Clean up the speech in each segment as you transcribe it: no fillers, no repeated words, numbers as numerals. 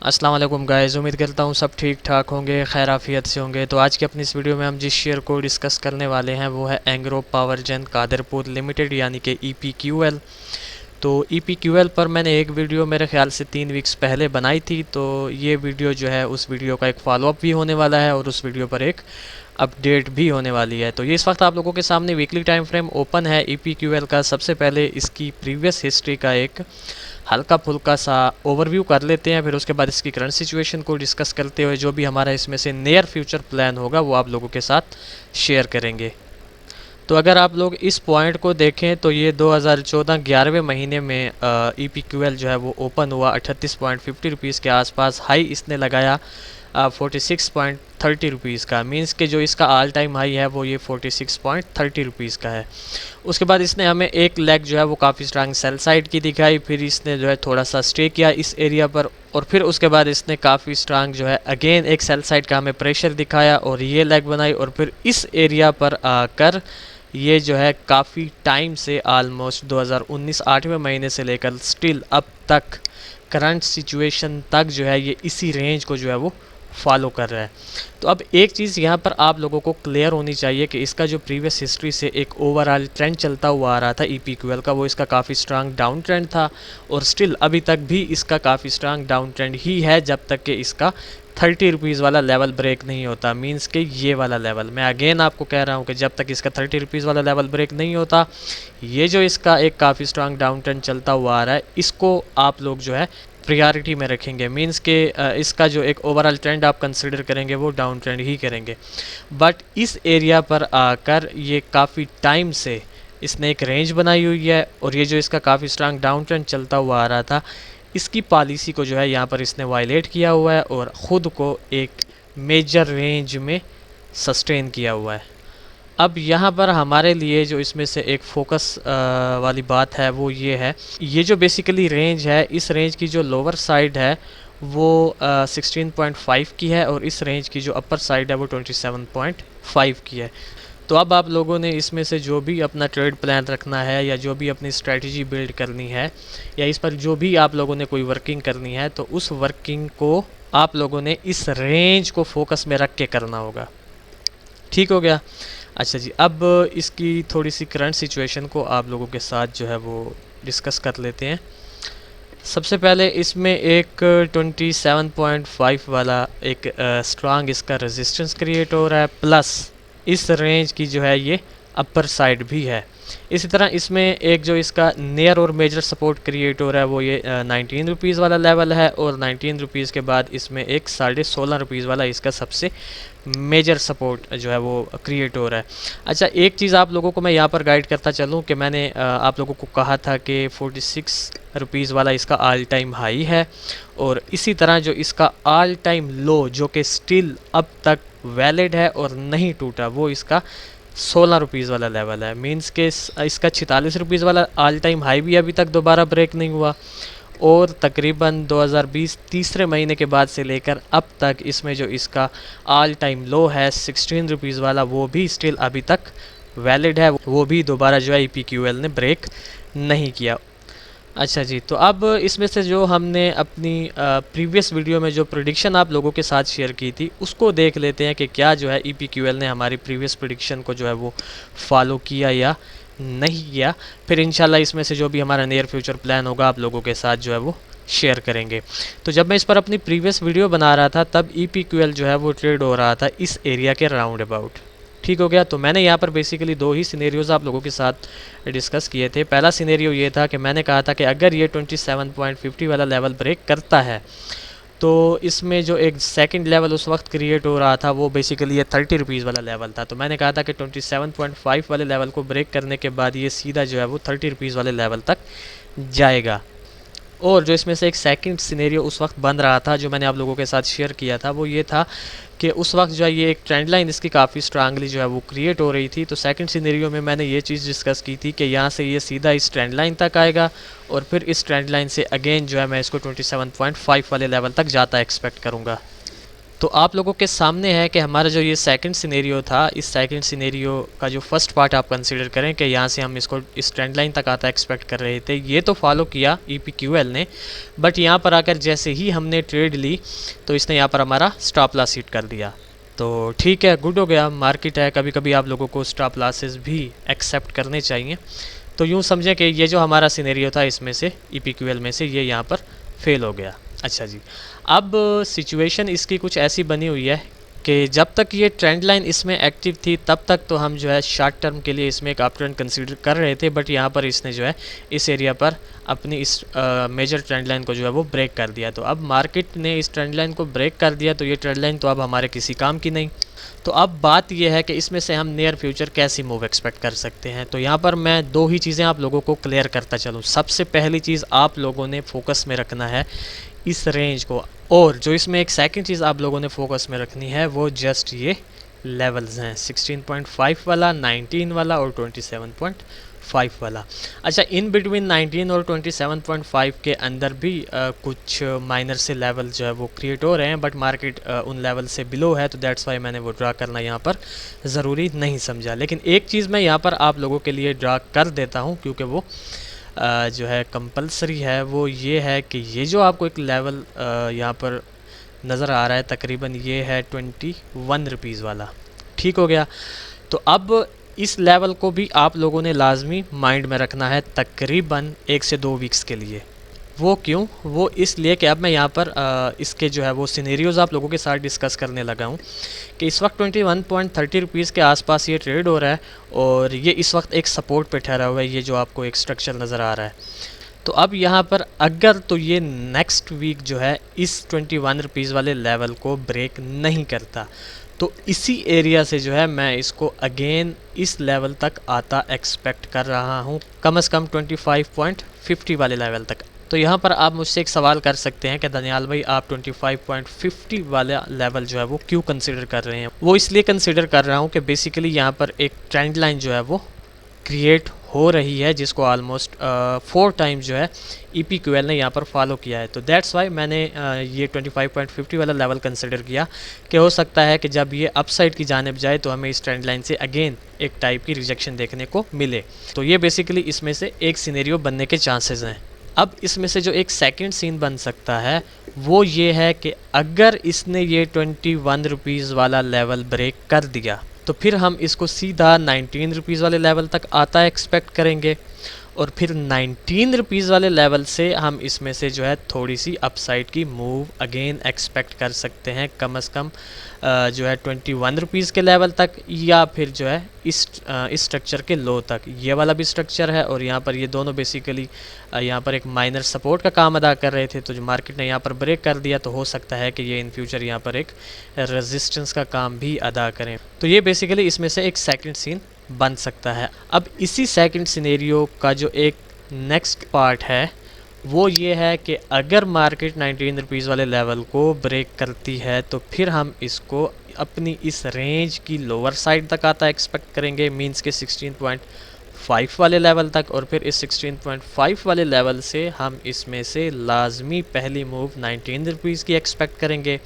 अस्सलाम वालेकुम गाइस, उम्मीद करता हूँ सब ठीक ठाक होंगे, खैर आफियत से होंगे। तो आज की अपनी इस वीडियो में हम जिस शेयर को डिस्कस करने वाले हैं वो है Engro power gen Qadirpur limited यानी कि EPQL। तो EPQL पर मैंने एक वीडियो मेरे ख्याल से 3 वीक्स पहले बनाई थी। तो ये वीडियो जो है उस वीडियो का एक फॉलोअप भी होने वाला है और उस वीडियो पर एक अपडेट भी होने वाली है। तो ये इस वक्त आप लोगों के सामने वीकली टाइम फ्रेम ओपन है EPQL का। सबसे पहले इसकी प्रीवियस हिस्ट्री का एक हल्का फुल्का सा ओवरव्यू कर लेते हैं, फिर उसके बाद इसकी करंट सिचुएशन को डिस्कस करते हुए जो भी हमारा इसमें से नियर फ्यूचर प्लान होगा वो आप लोगों के साथ शेयर करेंगे। तो अगर आप लोग इस पॉइंट को देखें तो ये 2014 11वें महीने में EPQL जो है वो ओपन हुआ 38.50 रुपीज़ के आसपास। हाई इसने लगाया 46.30 रुपीज़ का, मींस के जो इसका ऑल टाइम हाई है वो ये 46.30 रुपीज़ का है। उसके बाद इसने हमें एक लेग जो है वो काफ़ी स्ट्रांग सेल साइड की दिखाई, फिर इसने जो है थोड़ा सा स्टे किया इस एरिया पर और फिर उसके बाद इसने काफ़ी स्ट्रांग जो है अगेन एक सेल साइड का हमें प्रेशर दिखाया और ये लेग बनाई और फिर इस एरिया पर आकर ये जो है काफ़ी टाइम से ऑलमोस्ट 2019 8वें महीने से लेकर स्टिल अब तक करंट सिचुएशन तक जो है ये इसी रेंज को जो है वो फॉलो कर रहा है। तो अब एक चीज़ यहाँ पर आप लोगों को क्लियर होनी चाहिए कि इसका जो प्रीवियस हिस्ट्री से एक ओवरऑल ट्रेंड चलता हुआ आ रहा था EPQL का, वो इसका काफ़ी स्ट्रांग डाउन ट्रेंड था और स्टिल अभी तक भी इसका काफ़ी स्ट्रांग डाउन ट्रेंड ही है जब तक कि इसका 30 रुपीज़ वाला लेवल ब्रेक नहीं होता। मींस के ये वाला लेवल मैं अगेन आपको कह रहा हूँ कि जब तक इसका 30 रुपीज़ वाला लेवल ब्रेक नहीं होता, ये जो इसका एक काफ़ी स्ट्रांग डाउन ट्रेंड चलता हुआ आ रहा है इसको आप लोग जो है प्रियॉरिटी में रखेंगे। मींस के इसका जो एक ओवरऑल ट्रेंड आप कंसिडर करेंगे वो डाउन ट्रेंड ही करेंगे। बट इस एरिया पर आकर ये काफ़ी टाइम से इसने एक रेंज बनाई हुई है और ये जो इसका काफ़ी स्ट्रांग डाउन ट्रेंड चलता हुआ आ रहा था इसकी पॉलिसी को जो है यहाँ पर इसने वायलेट किया हुआ है और ख़ुद को एक मेजर रेंज में सस्टेन किया हुआ है। अब यहाँ पर हमारे लिए जो इसमें से एक फोकस वाली बात है वो ये है, ये जो बेसिकली रेंज है इस रेंज की जो लोअर साइड है वो 16.5 की है और इस रेंज की जो अपर साइड है वो 27.5 की है। तो अब आप लोगों ने इसमें से जो भी अपना ट्रेड प्लान रखना है या जो भी अपनी स्ट्रेटजी बिल्ड करनी है या इस पर जो भी आप लोगों ने कोई वर्किंग करनी है तो उस वर्किंग को आप लोगों ने इस रेंज को फोकस में रख के करना होगा। ठीक हो गया। अच्छा जी, अब इसकी थोड़ी सी करंट सिचुएशन को आप लोगों के साथ जो है वो डिस्कस कर लेते हैं। सबसे पहले इसमें एक 27.5 वाला एक स्ट्रांग इसका रेजिस्टेंस क्रिएट हो रहा है, प्लस इस रेंज की जो है ये अपर साइड भी है। इसी तरह इसमें एक जो इसका नियर और मेजर सपोर्ट क्रिएट हो रहा है वो ये 19 रुपीज़ वाला लेवल है और 19 रुपीज़ के बाद इसमें एक 16.5 रुपीज़ वाला इसका सबसे मेजर सपोर्ट जो है वो क्रिएट हो रहा है। अच्छा, एक चीज़ आप लोगों को मैं यहाँ पर गाइड करता चलूँ कि मैंने आप लोगों को कहा था कि 46 रुपीज़ वाला इसका ऑल टाइम हाई है और इसी तरह जो इसका ऑल टाइम लो जो कि स्टिल अब तक वैलिड है और नहीं टूटा वो इसका 16 रुपीज़ वाला लेवल है। मींस के इसका 46 रुपीज़ वाला ऑल टाइम हाई भी अभी तक दोबारा ब्रेक नहीं हुआ और तकरीबन 2020 तीसरे महीने के बाद से लेकर अब तक इसमें जो इसका ऑल टाइम लो है 16 रुपीज़ वाला वो भी स्टिल अभी तक वैलिड है, वो भी दोबारा जो है EPQL ने ब्रेक नहीं किया। अच्छा जी, तो अब इसमें से जो हमने अपनी प्रीवियस वीडियो में जो प्रेडिक्शन आप लोगों के साथ शेयर की थी उसको देख लेते हैं कि क्या जो है EPQL ने हमारी प्रीवियस प्रेडिक्शन को जो है वो फॉलो किया या नहीं किया। फिर इंशाल्लाह इसमें से जो भी हमारा नियर फ्यूचर प्लान होगा आप लोगों के साथ जो है वो शेयर करेंगे। तो जब मैं इस पर अपनी प्रीवियस वीडियो बना रहा था तब EPQL जो है वो ट्रेड हो रहा था इस एरिया के राउंड अबाउट। ठीक हो गया। तो मैंने यहाँ पर बेसिकली 2 ही सिनेरियोज़ आप लोगों के साथ डिस्कस किए थे। पहला सिनेरियो ये था कि मैंने कहा था कि अगर ये 27.50 वाला लेवल ब्रेक करता है तो इसमें जो एक सेकंड लेवल उस वक्त क्रिएट हो रहा था वो बेसिकली ये 30 रुपीज़ वाला लेवल था। तो मैंने कहा था कि 27.5 वाले लेवल को ब्रेक करने के बाद ये सीधा जो है वो 30 रुपीज़ वाले लेवल तक जाएगा। और जो इसमें से एक सेकंड सिनेरियो उस वक्त बन रहा था जो मैंने आप लोगों के साथ शेयर किया था वो ये था कि उस वक्त जो है ये एक ट्रेंड लाइन इसकी काफ़ी स्ट्रांगली जो है वो क्रिएट हो रही थी। तो सेकंड सिनेरियो में मैंने ये चीज़ डिस्कस की थी कि यहाँ से ये सीधा इस ट्रेंड लाइन तक आएगा और फिर इस ट्रेंड लाइन से अगेन जो है मैं इसको 27.5 वाले लेवल तक जाता एक्सपेक्ट करूँगा। तो आप लोगों के सामने है कि हमारा जो ये सेकंड सिनेरियो था, इस सेकंड सिनेरियो का जो फर्स्ट पार्ट आप कंसीडर करें कि यहाँ से हम इसको इस ट्रेंड लाइन तक आता एक्सपेक्ट कर रहे थे, ये तो फॉलो किया EPQL ने, बट यहाँ पर आकर जैसे ही हमने ट्रेड ली तो इसने यहाँ पर हमारा स्टॉप लॉस हिट कर दिया। तो ठीक है, गुड हो गया, मार्केट है, कभी कभी आप लोगों को स्टॉप लॉसेस भी एक्सेप्ट करने चाहिए। तो यूँ समझें कि ये जो हमारा सिनेरियो था इसमें से EPQL में से ये यहाँ पर फेल हो गया। अच्छा जी, अब सिचुएशन इसकी कुछ ऐसी बनी हुई है कि जब तक ये ट्रेंड लाइन इसमें एक्टिव थी तब तक तो हम जो है शॉर्ट टर्म के लिए इसमें एक अप ट्रेंड कंसीडर कर रहे थे, बट यहाँ पर इसने जो है इस एरिया पर अपनी इस मेजर ट्रेंड लाइन को जो है वो ब्रेक कर दिया। तो अब मार्केट ने इस ट्रेंड लाइन को ब्रेक कर दिया तो ये ट्रेंड लाइन तो अब हमारे किसी काम की नहीं। तो अब बात यह है कि इसमें से हम नियर फ्यूचर कैसी मूव एक्सपेक्ट कर सकते हैं। तो यहाँ पर मैं दो ही चीज़ें आप लोगों को क्लियर करता चलूँ। सबसे पहली चीज़ आप लोगों ने फोकस में रखना है इस रेंज को, और जो इसमें एक सेकंड चीज़ आप लोगों ने फोकस में रखनी है वो जस्ट ये लेवल्स हैं, 16.5 वाला, 19 वाला और 27.5 वाला। अच्छा, इन बिटवीन 19 और 27.5 के अंदर भी कुछ माइनर से लेवल जो है वो क्रिएट हो रहे हैं, बट मार्केट उन लेवल से बिलो है, तो दैट्स वाई मैंने वो ड्रा करना यहाँ पर ज़रूरी नहीं समझा। लेकिन एक चीज़ मैं यहाँ पर आप लोगों के लिए ड्रा कर देता हूँ क्योंकि वो जो है कंपलसरी है, वो ये है कि ये जो आपको एक लेवल यहाँ पर नज़र आ रहा है तकरीबन ये है 21 रुपीज़ वाला। ठीक हो गया, तो अब इस लेवल को भी आप लोगों ने लाजमी माइंड में रखना है तकरीबन 1 से 2 वीक्स के लिए। वो क्यों? वो इसलिए कि अब मैं यहाँ पर इसके जो है वो सिनेरियोज़ आप लोगों के साथ डिस्कस करने लगा हूँ कि इस वक्त 21.30 रुपीज़ के आसपास ये ट्रेड हो रहा है और ये इस वक्त एक सपोर्ट पे ठहरा हुआ है, ये जो आपको एक स्ट्रक्चर नज़र आ रहा है। तो अब यहाँ पर अगर तो ये नेक्स्ट वीक जो है इस 21 रुपीज़ वाले लेवल को ब्रेक नहीं करता तो इसी एरिया से जो है मैं इसको अगेन इस लेवल तक आता एक्सपेक्ट कर रहा हूँ, कम से कम 25.50 वाले लेवल तक। तो यहाँ पर आप मुझसे एक सवाल कर सकते हैं कि दनियाल भाई आप 25.50 वाला लेवल जो है वो क्यों कंसिडर कर रहे हैं? वो इसलिए कंसिडर कर रहा हूँ कि बेसिकली यहाँ पर एक ट्रेंड लाइन जो है वो क्रिएट हो रही है जिसको ऑलमोस्ट 4 टाइम्स जो है EPQL ने यहाँ पर फॉलो किया है। तो दैट्स वाई मैंने ये 25.50 वाला लेवल कंसिडर किया कि हो सकता है कि जब ये अपसाइड की जानिब जाए तो हमें इस ट्रेंड लाइन से अगेन एक टाइप की रिजेक्शन देखने को मिले। तो ये बेसिकली इसमें से एक सिनेरियो बनने के चांसेस हैं। अब इसमें से जो एक सेकंड सीन बन सकता है वो ये है कि अगर इसने ये 21 रुपीज़ वाला लेवल ब्रेक कर दिया तो फिर हम इसको सीधा 19 रुपीज़ वाले लेवल तक आता एक्सपेक्ट करेंगे और फिर 19 रुपीज़ वाले लेवल से हम इसमें से जो है थोड़ी सी अपसाइड की मूव अगेन एक्सपेक्ट कर सकते हैं, कम से कम जो है 21 रुपीज़ के लेवल तक या फिर जो है इस स्ट्रक्चर के लो तक। ये वाला भी स्ट्रक्चर है और यहाँ पर ये दोनों बेसिकली यहाँ पर एक माइनर सपोर्ट का काम अदा कर रहे थे। तो जो मार्केट ने यहाँ पर ब्रेक कर दिया तो हो सकता है कि ये इन फ्यूचर यहाँ पर एक रेजिस्टेंस का काम भी अदा करें। तो ये बेसिकली इसमें से एक सेकंड सीन बन सकता है। अब इसी सेकंड सिनेरियो का जो एक नेक्स्ट पार्ट है वो ये है कि अगर मार्केट 19 रुपीज़ वाले लेवल को ब्रेक करती है तो फिर हम इसको अपनी इस रेंज की लोअर साइड तक आता एक्सपेक्ट करेंगे, मींस के 16.5 वाले लेवल तक, और फिर इस 16.5 वाले लेवल से हम इसमें से लाजमी पहली मूव 19 रुपीज़ की एक्सपेक्ट करेंगे,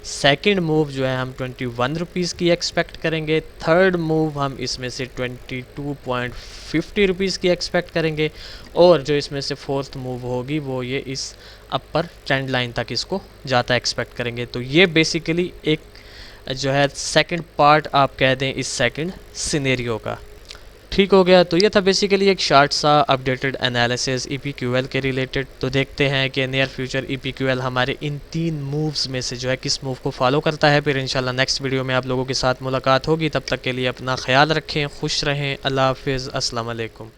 सेकंड मूव जो है हम 21 रुपीज़ की एक्सपेक्ट करेंगे, थर्ड मूव हम इसमें से 22.50 रुपीज़ की एक्सपेक्ट करेंगे और जो इसमें से फोर्थ मूव होगी वो ये इस अपर ट्रेंड लाइन तक इसको जाता एक्सपेक्ट करेंगे। तो ये बेसिकली एक जो है सेकंड पार्ट आप कह दें इस सेकंड सिनेरियो का। ठीक हो गया, तो ये था बेसिकली एक शॉर्ट सा अपडेटेड एनालिसिस EPQL के रिलेटेड। तो देखते हैं कि नियर फ्यूचर EPQL हमारे इन 3 मूव्स में से जो है किस मूव को फॉलो करता है। फिर इंशाल्लाह नेक्स्ट वीडियो में आप लोगों के साथ मुलाकात होगी। तब तक के लिए अपना ख्याल रखें, खुश रहें, अल्लाह हाफिज़, अस्सलाम वालेकुम।